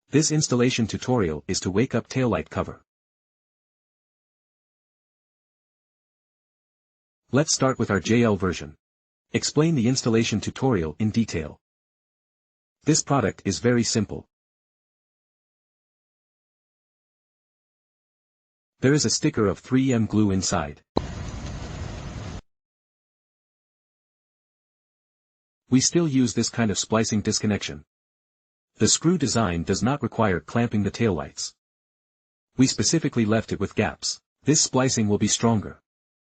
This installation tutorial is to wake up taillight cover. Let's start with our JL version. Explain the installation tutorial in detail. This product is very simple. There is a sticker of 3M glue inside. We still use this kind of splicing disconnection. The screw design does not require clamping the taillights. We specifically left it with gaps. This splicing will be stronger.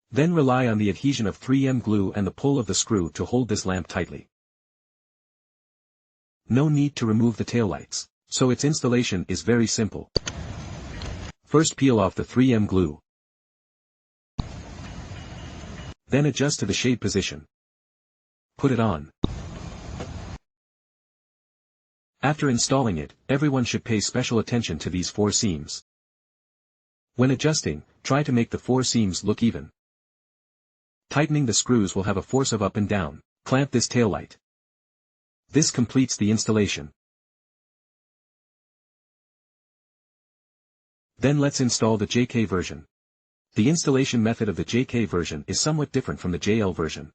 Then rely on the adhesion of 3M glue and the pull of the screw to hold this lamp tightly. No need to remove the taillights, so its installation is very simple. First peel off the 3M glue. Then adjust to the shade position. Put it on. After installing it, everyone should pay special attention to these 4 seams. When adjusting, try to make the 4 seams look even. Tightening the screws will have a force of up and down. Clamp this taillight. This completes the installation. Then let's install the JK version. The installation method of the JK version is somewhat different from the JL version.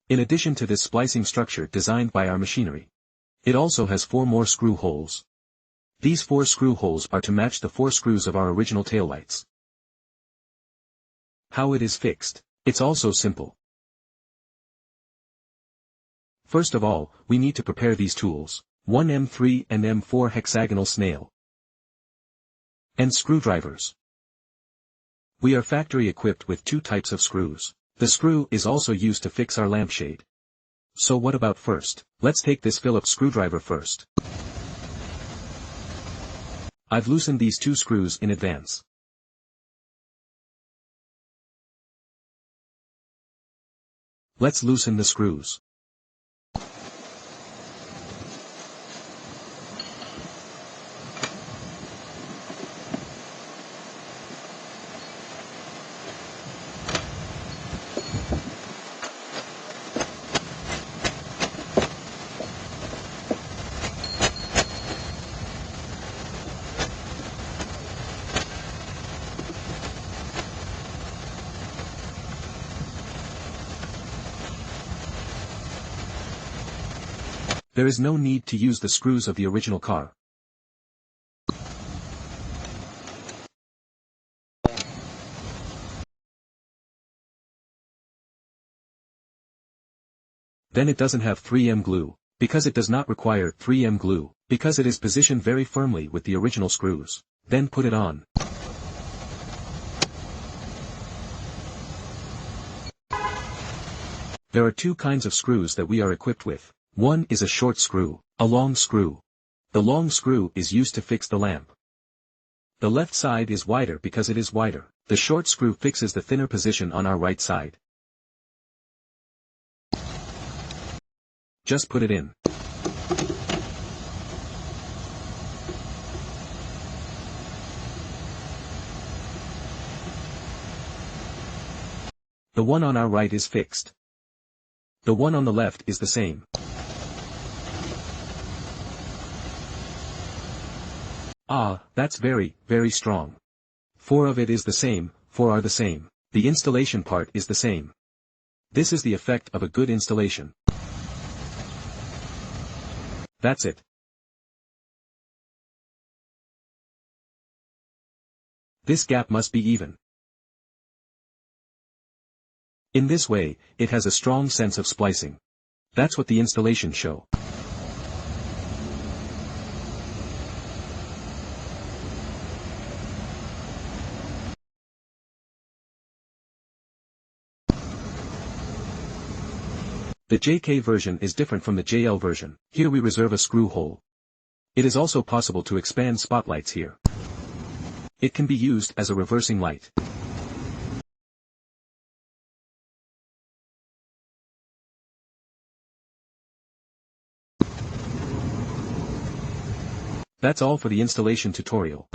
In addition to this splicing structure designed by our machinery, it also has 4 more screw holes. These 4 screw holes are to match the 4 screws of our original taillights. How it is fixed? It's also simple. First of all, we need to prepare these tools, 1 M3 and M4 hexagonal snail, and screwdrivers. We are factory equipped with 2 types of screws. The screw is also used to fix our lampshade. So what about first? Let's take this Phillips screwdriver first. I've loosened these 2 screws in advance. Let's loosen the screws. There is no need to use the screws of the original car. Then it doesn't have 3M glue, because it does not require 3M glue, because it is positioned very firmly with the original screws. Then put it on. There are 2 kinds of screws that we are equipped with. One is a short screw, a long screw. The long screw is used to fix the lamp. The left side is wider because it is wider. The short screw fixes the thinner position on our right side. Just put it in. The one on our right is fixed. The one on the left is the same. Ah, that's very, very strong. 4 of it is the same, 4 are the same. The installation part is the same. This is the effect of a good installation. That's it. This gap must be even. In this way, it has a strong sense of splicing. That's what the installation show. The JK version is different from the JL version. Here we reserve a screw hole. It is also possible to expand spotlights here. It can be used as a reversing light. That's all for the installation tutorial.